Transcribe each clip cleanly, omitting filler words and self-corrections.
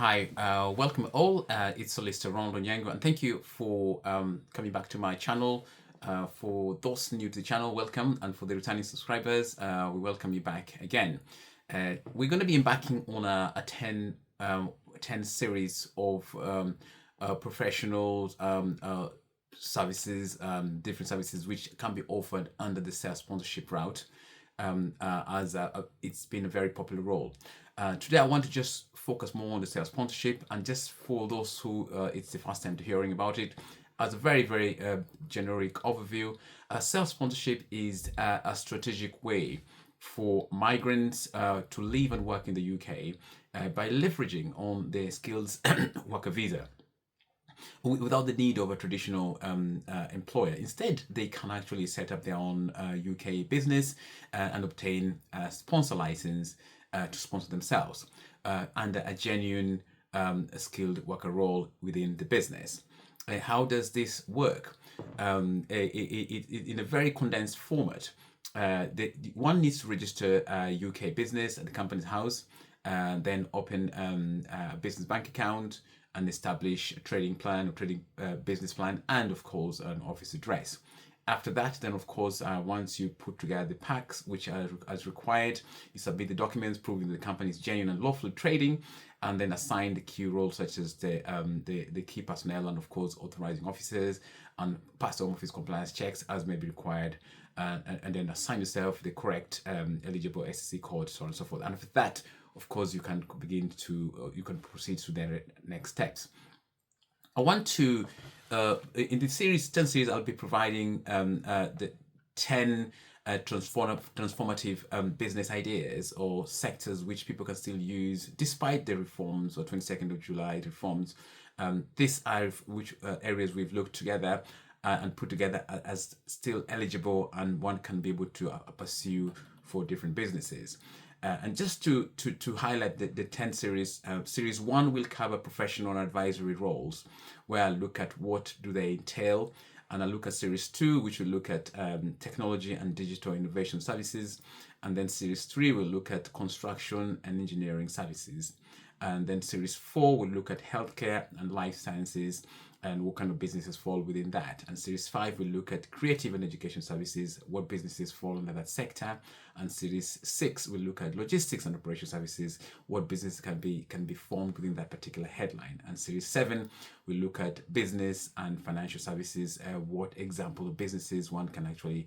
Hi, welcome all. It's Solicitor Ronald Onyango, and thank you for coming back to my channel. For those new to the channel, welcome, and for the returning subscribers, we welcome you back again. We're going to be embarking on a 10 series of professional services, different services which can be offered under the sales sponsorship route. As it's been a very popular role. Today, I want to just focus more on the sales sponsorship, and just for those who it's the first time to hearing about it, as a very generic overview, sales sponsorship is a strategic way for migrants to live and work in the UK by leveraging on their skills worker visa without the need of a traditional employer. Instead, they can actually set up their own UK business and obtain a sponsor license to sponsor themselves under a genuine skilled worker role within the business. How does this work? In a very condensed format, one needs to register a UK business at the company's house, then open a business bank account, and establish a trading plan or trading business plan, and of course an office address. After that, then of course, once you put together the packs which are as required, you submit the documents proving that the company is genuine and lawful trading, and then assign the key roles such as the key personnel and of course authorizing officers, and pass home office compliance checks as may be required, and then assign yourself the correct eligible SEC code, so on and so forth. And after that, of course, you can proceed to the next steps. I want to, in the series, 10 series, I'll be providing the 10 transformative business ideas or sectors which people can still use despite the reforms or 22nd of July reforms. These are which areas we've looked together and put together as still eligible and one can be able to pursue for different businesses. And just to highlight the 10 series, series 1 will cover professional and advisory roles, where I look at what do they entail, and I look at series 2, which will look at technology and digital innovation services, and then series 3 will look at construction and engineering services, and then series 4 will look at healthcare and life sciences and what kind of businesses fall within that. And series 5 will look at creative and education services, what businesses fall under that sector. And series 6 will look at logistics and operation services, what business can be formed within that particular headline. And series 7 will look at business and financial services, what example of businesses one can actually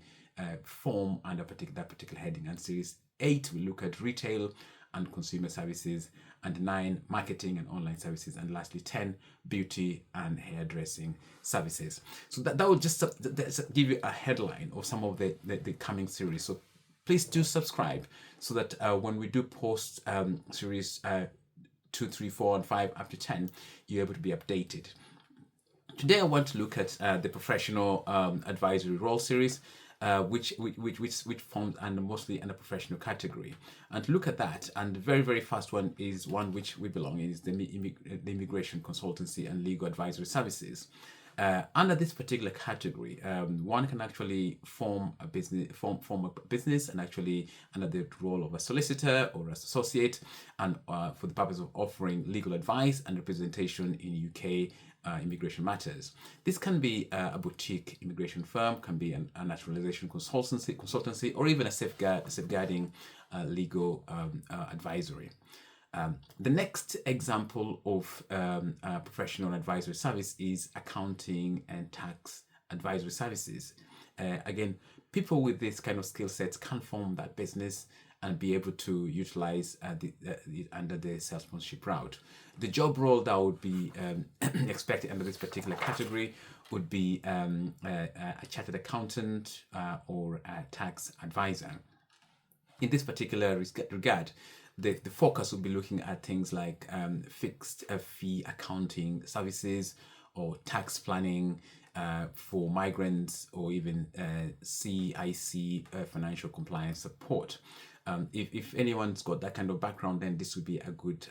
form under that particular heading. And series 8 will look at retail and consumer services, and 9 marketing and online services, and lastly 10 beauty and hairdressing services. So that will just give you a headline of some of the coming series. So please do subscribe so that when we do post series 2, 3, 4, and 5 up to 10, you're able to be updated. Today I want to look at the professional advisory role series, which forms under mostly under professional category. And to look at that, and the very first one is one which we belong in, is the immigration consultancy and legal advisory services. Under this particular category, one can actually form a business and actually under the role of a solicitor or as associate, and for the purpose of offering legal advice and representation in UK immigration matters. This can be a boutique immigration firm, can be a naturalization consultancy, or even a safeguarding legal advisory. The next example of a professional advisory service is accounting and tax advisory services. Again, people with this kind of skill sets can form that business and be able to utilize under the sales sponsorship route. The job role that would be expected under this particular category would be a chartered accountant or a tax advisor. In this particular regard, the focus will be looking at things like fixed fee accounting services or tax planning for migrants, or even CIC financial compliance support. If anyone's got that kind of background, then this would be a good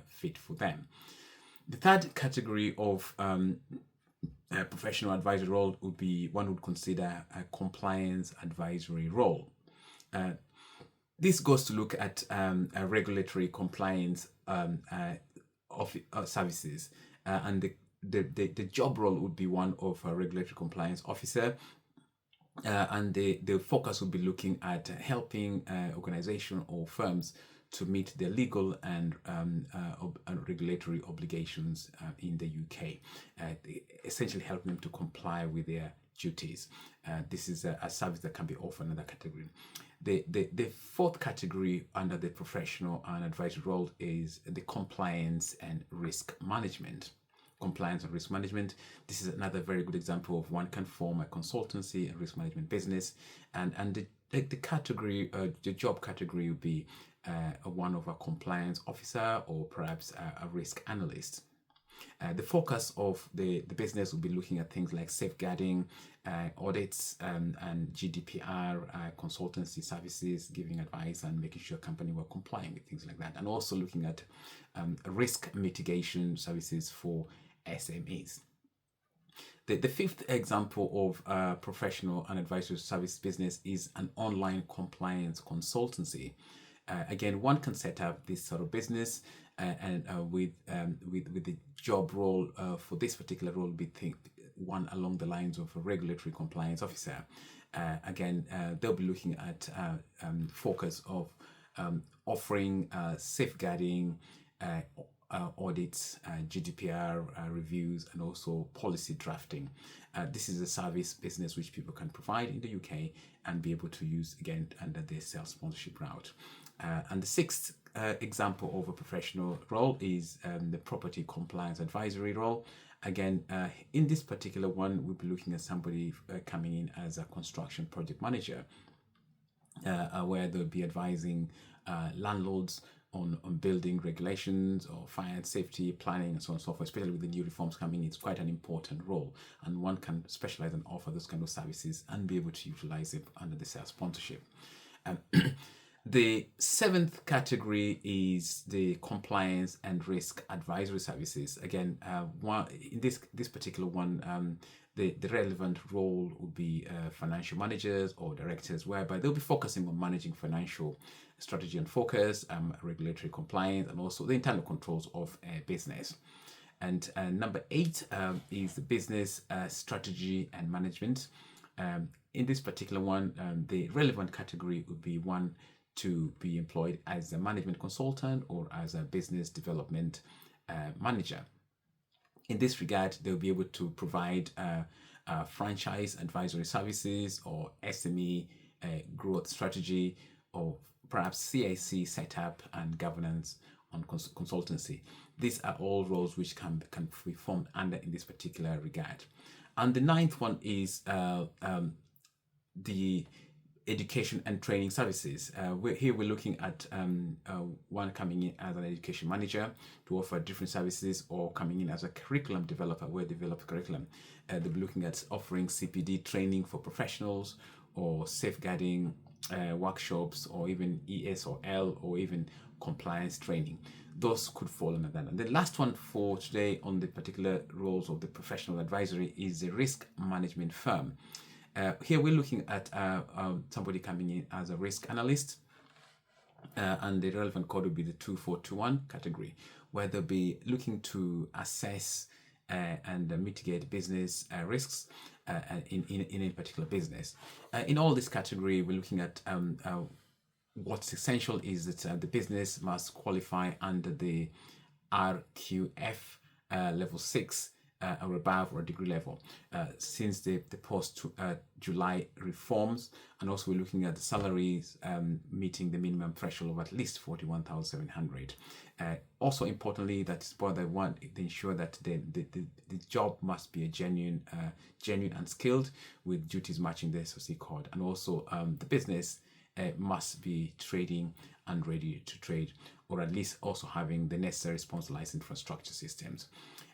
fit for them. The third category of professional advisory role would be one would consider a compliance advisory role. This goes to look at a regulatory compliance of services, and the job role would be one of a regulatory compliance officer. And the focus will be looking at helping organization or firms to meet their legal and regulatory obligations in the UK, essentially helping them to comply with their duties. This is a service that can be offered in another category. The fourth category under the professional and advisory role is the compliance and risk management. Compliance and risk management. This is another very good example of one can form a consultancy and risk management business, and the category, the job category would be one of a compliance officer or perhaps a risk analyst. The focus of the business will be looking at things like safeguarding, audits, and GDPR, consultancy services, giving advice and making sure company were complying with things like that, and also looking at risk mitigation services for SMEs. The fifth example of professional and advisory service business is an online compliance consultancy. Again, one can set up this sort of business, and with the job role for this particular role, be one along the lines of a regulatory compliance officer. Again, they'll be looking at focus of offering safeguarding, audits, GDPR reviews, and also policy drafting. This is a service business which people can provide in the UK and be able to use again under the self-sponsorship route. And the sixth example of a professional role is the property compliance advisory role. Again, in this particular one, we'll be looking at somebody coming in as a construction project manager, where they'll be advising landlords on building regulations or fire and safety planning and so on and so forth. Especially with the new reforms coming, it's quite an important role, and one can specialize and offer those kind of services and be able to utilize it under the self-sponsorship. The seventh category is the compliance and risk advisory services. Again, in this particular one, the relevant role would be financial managers or directors, whereby they'll be focusing on managing financial strategy and focus, regulatory compliance, and also the internal controls of a business. And number 8 is the business strategy and management. In this particular one, the relevant category would be one to be employed as a management consultant or as a business development manager. In this regard, they'll be able to provide franchise advisory services or SME growth strategy, or perhaps CIC setup and governance on consultancy. These are all roles which can be formed under in this particular regard. And the 9th one is the education and training services. We're looking at one coming in as an education manager to offer different services, or coming in as a curriculum developer where they develop curriculum. They'll be looking at offering CPD training for professionals, or safeguarding workshops, or even ESOL, or even compliance training. Those could fall under that. And the last one for today on the particular roles of the professional advisory is a risk management firm. Here we're looking at somebody coming in as a risk analyst, and the relevant code will be the 2421 category, where they'll be looking to assess and mitigate business risks in a particular business. In all this category, we're looking at what's essential is that the business must qualify under the RQF level 6 or above, or degree level, since the post-July reforms. And also we're looking at the salaries meeting the minimum threshold of at least 41,700. Also importantly, that's what they want, they ensure that the job must be a genuine and skilled, with duties matching the SOC code. And also the business must be trading and ready to trade, or at least also having the necessary sponsor license infrastructure systems.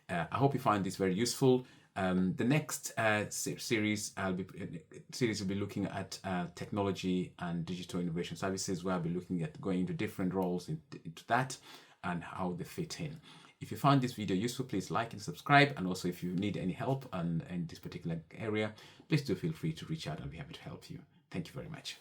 I hope you find this very useful. The next series will be looking at technology and digital innovation services, where I'll be looking at going into different roles into that and how they fit in. If you found this video useful, please like and subscribe. And also, if you need any help in this particular area, please do feel free to reach out. I'll be happy to help you. Thank you very much.